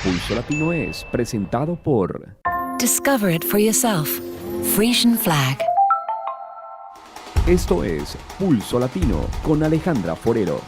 Pulso Latino es presentado por Discover it for yourself. Frisian Flag. Esto es Pulso Latino con Alejandra Forero.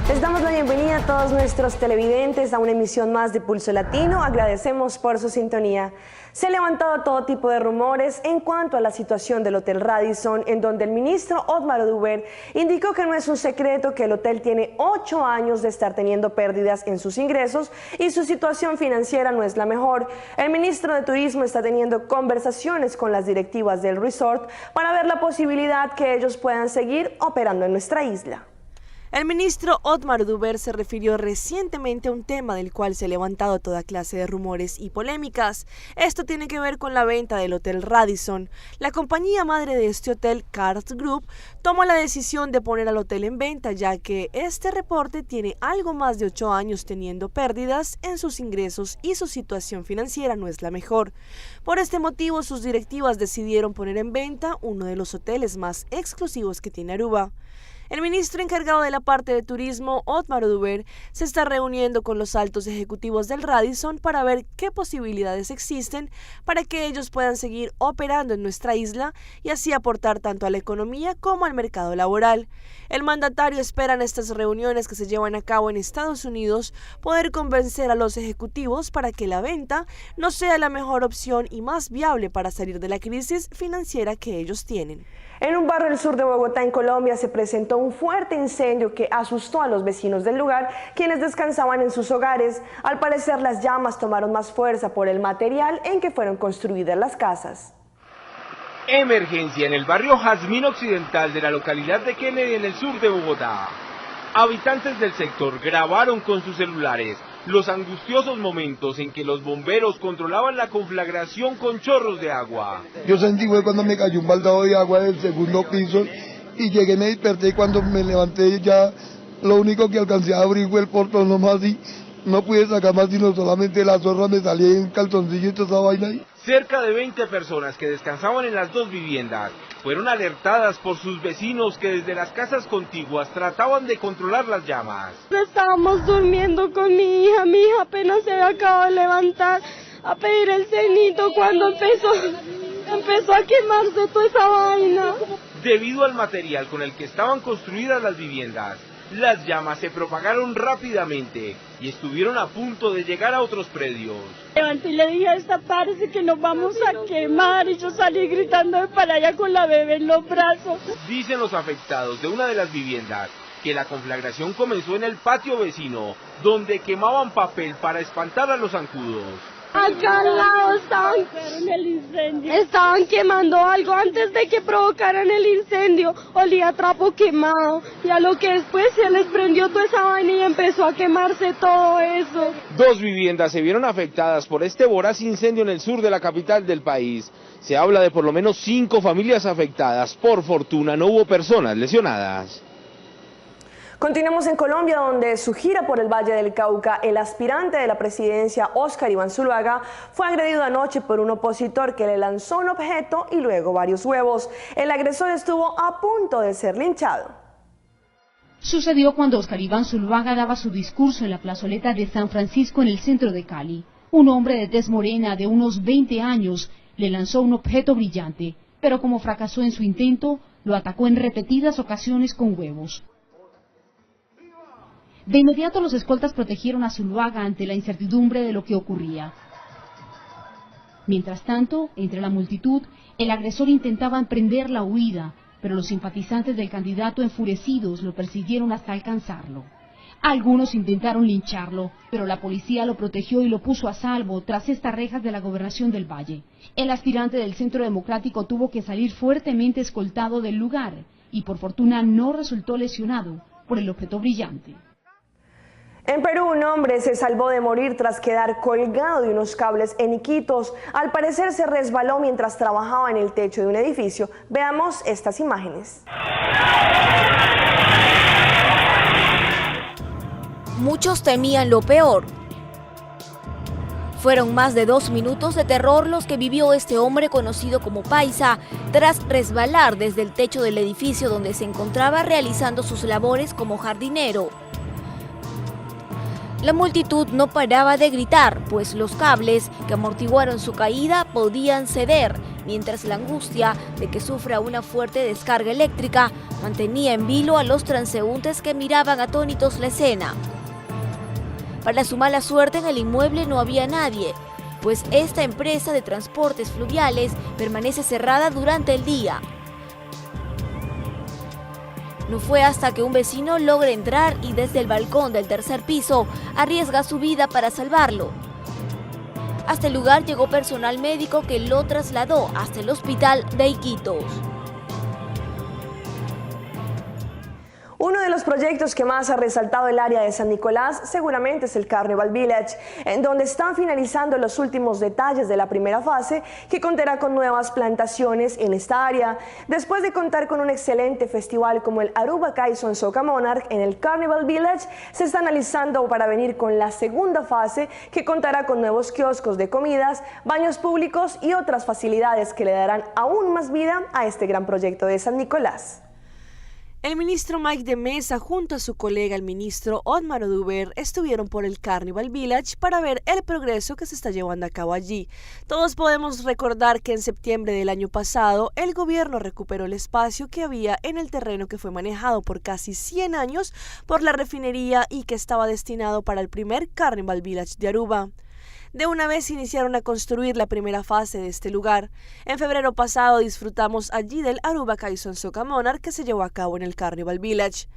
Les damos la bienvenida a todos nuestros televidentes a una emisión más de Pulso Latino. Agradecemos por su sintonía. Se han levantado todo tipo de rumores en cuanto a la situación del Hotel Radisson, en donde el ministro Otmar Oduber indicó que no es un secreto que el hotel tiene 8 años de estar teniendo pérdidas en sus ingresos y su situación financiera no es la mejor. El ministro de Turismo está teniendo conversaciones con las directivas del resort para ver la posibilidad que ellos puedan seguir operando en nuestra isla. El ministro Otmar Oduber se refirió recientemente a un tema del cual se ha levantado toda clase de rumores y polémicas. Esto tiene que ver con la venta del Hotel Radisson. La compañía madre de este hotel, Carl's Group, tomó la decisión de poner al hotel en venta, ya que este reporte tiene algo más de 8 años teniendo pérdidas en sus ingresos y su situación financiera no es la mejor. Por este motivo, sus directivas decidieron poner en venta uno de los hoteles más exclusivos que tiene Aruba. El ministro encargado de la parte de turismo, Otmar Oduber, se está reuniendo con los altos ejecutivos del Radisson para ver qué posibilidades existen para que ellos puedan seguir operando en nuestra isla y así aportar tanto a la economía como al mercado laboral. El mandatario espera en estas reuniones que se llevan a cabo en Estados Unidos poder convencer a los ejecutivos para que la venta no sea la mejor opción y más viable para salir de la crisis financiera que ellos tienen. En un barrio del sur de Bogotá, en Colombia, se presentó un fuerte incendio que asustó a los vecinos del lugar, quienes descansaban en sus hogares. Al parecer, las llamas tomaron más fuerza por el material en que fueron construidas las casas. Emergencia en el barrio Jazmín Occidental de la localidad de Kennedy, en el sur de Bogotá. Habitantes del sector grabaron con sus celulares los angustiosos momentos en que los bomberos controlaban la conflagración con chorros de agua. Yo sentí fue cuando me cayó un baldado de agua del segundo piso y llegué, me desperté y cuando me levanté ya lo único que alcancé a abrir fue el portón nomás y no pude sacar más sino solamente la zorra, me salía en calzoncillo y toda esa vaina ahí. Cerca de 20 personas que descansaban en las dos viviendas fueron alertadas por sus vecinos que desde las casas contiguas trataban de controlar las llamas. Estábamos durmiendo con mi hija apenas se acaba de levantar a pedir el cenito cuando empezó a quemarse toda esa vaina. Debido al material con el que estaban construidas las viviendas, las llamas se propagaron rápidamente y estuvieron a punto de llegar a otros predios. Levanté y le dije a esta parece que nos vamos a quemar y yo salí gritando de para allá con la bebé en los brazos. Dicen los afectados de una de las viviendas que la conflagración comenzó en el patio vecino, donde quemaban papel para espantar a los zancudos. Acá al lado estaban quemando algo antes de que provocaran el incendio, olía a trapo quemado y a lo que después se les prendió toda esa vaina y empezó a quemarse todo eso. 2 viviendas se vieron afectadas por este voraz incendio en el sur de la capital del país. Se habla de por lo menos 5 familias afectadas. Por fortuna no hubo personas lesionadas. Continuamos en Colombia, donde su gira por el Valle del Cauca, el aspirante de la presidencia, Óscar Iván Zuluaga, fue agredido anoche por un opositor que le lanzó un objeto y luego varios huevos. El agresor estuvo a punto de ser linchado. Sucedió cuando Óscar Iván Zuluaga daba su discurso en la plazoleta de San Francisco en el centro de Cali. Un hombre de tez morena de unos 20 años le lanzó un objeto brillante, pero como fracasó en su intento, lo atacó en repetidas ocasiones con huevos. De inmediato los escoltas protegieron a Zuluaga ante la incertidumbre de lo que ocurría. Mientras tanto, entre la multitud, el agresor intentaba emprender la huida, pero los simpatizantes del candidato enfurecidos lo persiguieron hasta alcanzarlo. Algunos intentaron lincharlo, pero la policía lo protegió y lo puso a salvo tras estas rejas de la gobernación del Valle. El aspirante del Centro Democrático tuvo que salir fuertemente escoltado del lugar y por fortuna no resultó lesionado por el objeto brillante. En Perú, un hombre se salvó de morir tras quedar colgado de unos cables en Iquitos. Al parecer se resbaló mientras trabajaba en el techo de un edificio. Veamos estas imágenes. Muchos temían lo peor. Fueron más de 2 minutos de terror los que vivió este hombre conocido como Paisa tras resbalar desde el techo del edificio donde se encontraba realizando sus labores como jardinero. La multitud no paraba de gritar, pues los cables que amortiguaron su caída podían ceder, mientras la angustia de que sufra una fuerte descarga eléctrica mantenía en vilo a los transeúntes que miraban atónitos la escena. Para su mala suerte, en el inmueble no había nadie, pues esta empresa de transportes fluviales permanece cerrada durante el día. No fue hasta que un vecino logra entrar y desde el balcón del tercer piso arriesga su vida para salvarlo. Hasta el lugar llegó personal médico que lo trasladó hasta el hospital de Iquitos. Uno de los proyectos que más ha resaltado el área de San Nicolás seguramente es el Carnival Village, en donde están finalizando los últimos detalles de la primera fase, que contará con nuevas plantaciones en esta área. Después de contar con un excelente festival como el Aruba Kaizen Soca Monarch en el Carnival Village, se está analizando para venir con la segunda fase, que contará con nuevos kioscos de comidas, baños públicos y otras facilidades que le darán aún más vida a este gran proyecto de San Nicolás. El ministro Mike de Mesa junto a su colega el ministro Otmar Oduber estuvieron por el Carnival Village para ver el progreso que se está llevando a cabo allí. Todos podemos recordar que en septiembre del año pasado el gobierno recuperó el espacio que había en el terreno que fue manejado por casi 100 años por la refinería y que estaba destinado para el primer Carnival Village de Aruba. De una vez iniciaron a construir la primera fase de este lugar. En febrero pasado disfrutamos allí del Aruba Kaizen Soca Monarch que se llevó a cabo en el Carnival Village.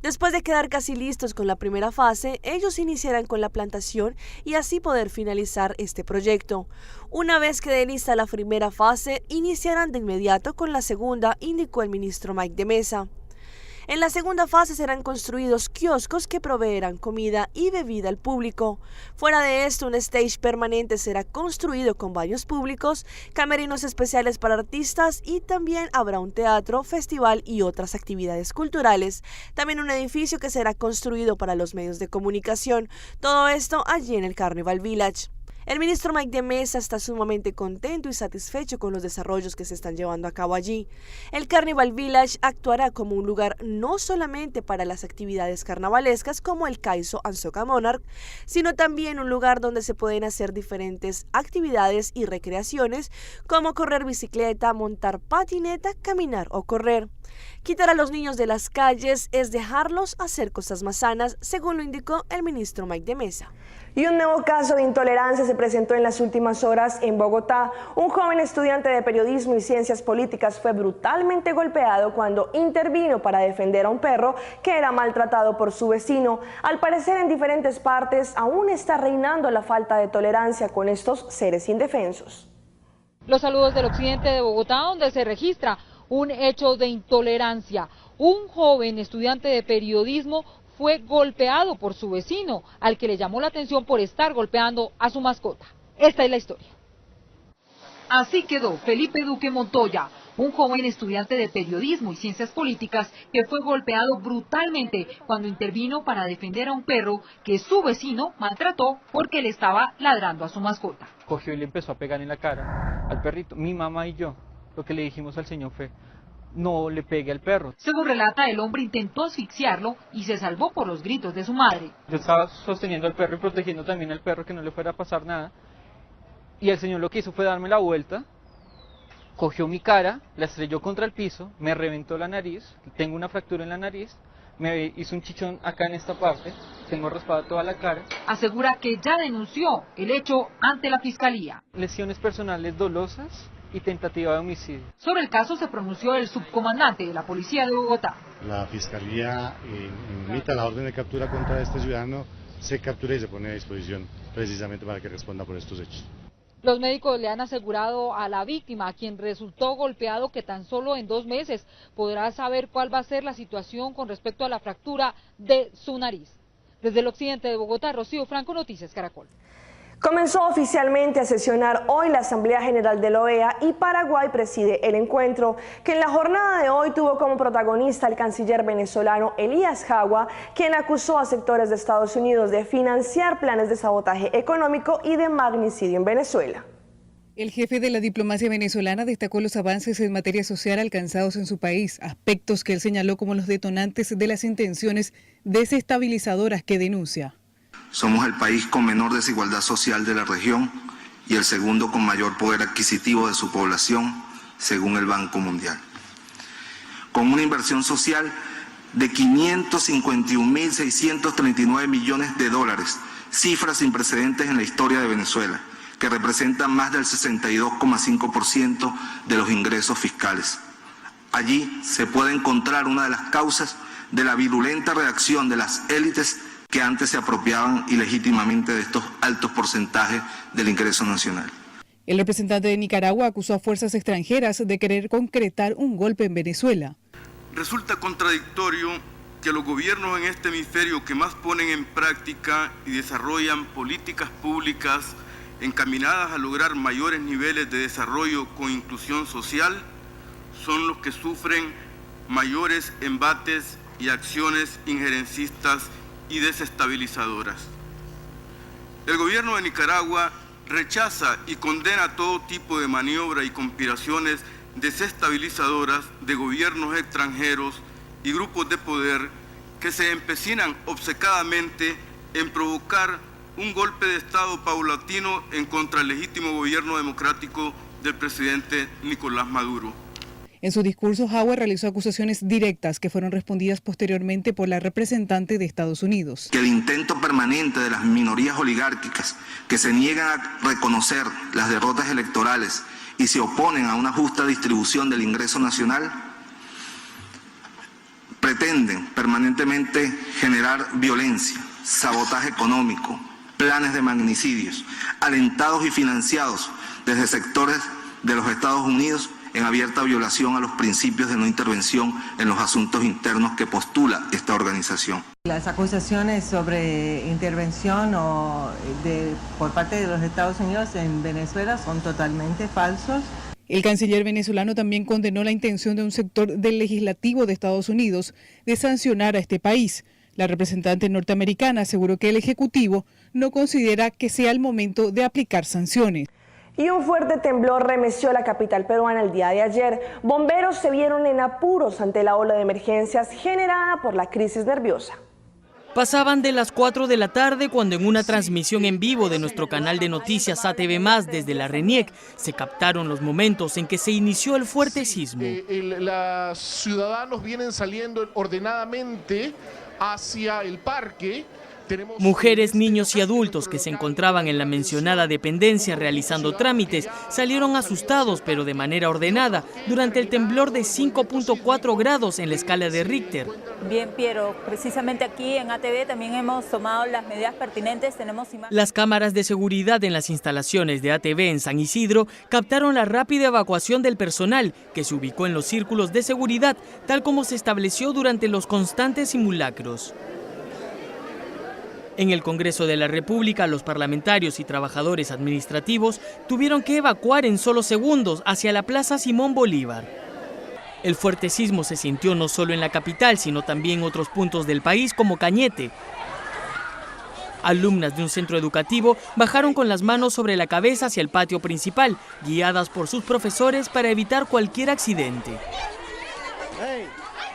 Después de quedar casi listos con la primera fase, ellos iniciarán con la plantación y así poder finalizar este proyecto. Una vez quede lista la primera fase, iniciarán de inmediato con la segunda, indicó el ministro Mike de Mesa. En la segunda fase serán construidos kioscos que proveerán comida y bebida al público. Fuera de esto, un stage permanente será construido con baños públicos, camerinos especiales para artistas y también habrá un teatro, festival y otras actividades culturales. También un edificio que será construido para los medios de comunicación. Todo esto allí en el Carnival Village. El ministro Mike de Mesa está sumamente contento y satisfecho con los desarrollos que se están llevando a cabo allí. El Carnival Village actuará como un lugar no solamente para las actividades carnavalescas como el Kaizen Soca Monarch, sino también un lugar donde se pueden hacer diferentes actividades y recreaciones como correr bicicleta, montar patineta, caminar o correr. Quitar a los niños de las calles es dejarlos hacer cosas más sanas, según lo indicó el ministro Mike de Mesa. Y un nuevo caso de intolerancia se presentó en las últimas horas en Bogotá. Un joven estudiante de periodismo y ciencias políticas fue brutalmente golpeado cuando intervino para defender a un perro que era maltratado por su vecino. Al parecer, en diferentes partes aún está reinando la falta de tolerancia con estos seres indefensos. Los saludos del occidente de Bogotá, donde se registra un hecho de intolerancia. Un joven estudiante de periodismo fue golpeado por su vecino, al que le llamó la atención por estar golpeando a su mascota. Esta es la historia. Así quedó Felipe Duque Montoya, un joven estudiante de periodismo y ciencias políticas que fue golpeado brutalmente cuando intervino para defender a un perro que su vecino maltrató porque le estaba ladrando a su mascota. Cogió y le empezó a pegar en la cara al perrito. Mi mamá y yo, lo que le dijimos al señor fue: no le pegue al perro. Según relata, el hombre intentó asfixiarlo y se salvó por los gritos de su madre. Yo estaba sosteniendo al perro y protegiendo también al perro, que no le fuera a pasar nada. Y el señor lo que hizo fue darme la vuelta, cogió mi cara, la estrelló contra el piso, me reventó la nariz, tengo una fractura en la nariz, me hizo un chichón acá en esta parte, tengo raspada toda la cara. Asegura que ya denunció el hecho ante la fiscalía. Lesiones personales dolosas y tentativa de homicidio. Sobre el caso se pronunció el subcomandante de la Policía de Bogotá. La Fiscalía emita la orden de captura contra este ciudadano, se captura y se pone a disposición precisamente para que responda por estos hechos. Los médicos le han asegurado a la víctima, a quien resultó golpeado, que tan solo en 2 meses podrá saber cuál va a ser la situación con respecto a la fractura de su nariz. Desde el occidente de Bogotá, Rocío Franco, Noticias Caracol. Comenzó oficialmente a sesionar hoy la Asamblea General de la OEA y Paraguay preside el encuentro, que en la jornada de hoy tuvo como protagonista al canciller venezolano Elías Jagua, quien acusó a sectores de Estados Unidos de financiar planes de sabotaje económico y de magnicidio en Venezuela. El jefe de la diplomacia venezolana destacó los avances en materia social alcanzados en su país, aspectos que él señaló como los detonantes de las intenciones desestabilizadoras que denuncia. Somos el país con menor desigualdad social de la región y el segundo con mayor poder adquisitivo de su población, según el Banco Mundial. Con una inversión social de 551.639 millones de dólares, cifras sin precedentes en la historia de Venezuela, que representan más del 62,5% de los ingresos fiscales. Allí se puede encontrar una de las causas de la virulenta reacción de las élites que antes se apropiaban ilegítimamente de estos altos porcentajes del ingreso nacional. El representante de Nicaragua acusó a fuerzas extranjeras de querer concretar un golpe en Venezuela. Resulta contradictorio que los gobiernos en este hemisferio que más ponen en práctica y desarrollan políticas públicas encaminadas a lograr mayores niveles de desarrollo con inclusión social son los que sufren mayores embates y acciones injerencistas y desestabilizadoras. El gobierno de Nicaragua rechaza y condena todo tipo de maniobra y conspiraciones desestabilizadoras de gobiernos extranjeros y grupos de poder que se empecinan obcecadamente en provocar un golpe de Estado paulatino en contra del legítimo gobierno democrático del presidente Nicolás Maduro. En su discurso, Howard realizó acusaciones directas que fueron respondidas posteriormente por la representante de Estados Unidos. Que el intento permanente de las minorías oligárquicas que se niegan a reconocer las derrotas electorales y se oponen a una justa distribución del ingreso nacional, pretenden permanentemente generar violencia, sabotaje económico, planes de magnicidios, alentados y financiados desde sectores de los Estados Unidos en abierta violación a los principios de no intervención en los asuntos internos que postula esta organización. Las acusaciones sobre intervención por parte de los Estados Unidos en Venezuela son totalmente falsos. El canciller venezolano también condenó la intención de un sector del legislativo de Estados Unidos de sancionar a este país. La representante norteamericana aseguró que el Ejecutivo no considera que sea el momento de aplicar sanciones. Y un fuerte temblor remeció la capital peruana el día de ayer. Bomberos se vieron en apuros ante la ola de emergencias generada por la crisis nerviosa. Pasaban de las 4 de la tarde cuando en una transmisión en vivo de nuestro canal de noticias ATV+, desde la RENIEC, se captaron los momentos en que se inició el fuerte sismo. Los ciudadanos vienen saliendo ordenadamente hacia el parque. Mujeres, niños y adultos que se encontraban en la mencionada dependencia realizando trámites salieron asustados pero de manera ordenada durante el temblor de 5.4 grados en la escala de Richter. Bien, Piero, precisamente aquí en ATV también hemos tomado las medidas pertinentes. Las cámaras de seguridad en las instalaciones de ATV en San Isidro captaron la rápida evacuación del personal que se ubicó en los círculos de seguridad, tal como se estableció durante los constantes simulacros. En el Congreso de la República, los parlamentarios y trabajadores administrativos tuvieron que evacuar en solo segundos hacia la Plaza Simón Bolívar. El fuerte sismo se sintió no solo en la capital, sino también en otros puntos del país como Cañete. Alumnas de un centro educativo bajaron con las manos sobre la cabeza hacia el patio principal, guiadas por sus profesores para evitar cualquier accidente.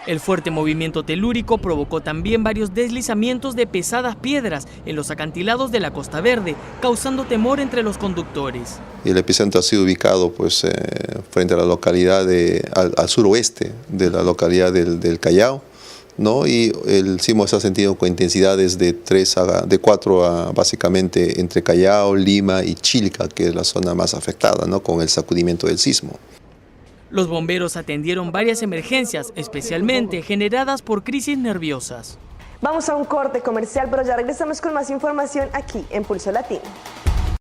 El fuerte movimiento telúrico provocó también varios deslizamientos de pesadas piedras en los acantilados de la Costa Verde, causando temor entre los conductores. El epicentro ha sido ubicado frente a la localidad al suroeste de la localidad del Callao, ¿no? Y el sismo se ha sentido con intensidades de 4 a básicamente entre Callao, Lima y Chilca, que es la zona más afectada, ¿no? Con el sacudimiento del sismo. Los bomberos atendieron varias emergencias, especialmente generadas por crisis nerviosas. Vamos a un corte comercial, pero ya regresamos con más información aquí en Pulso Latino.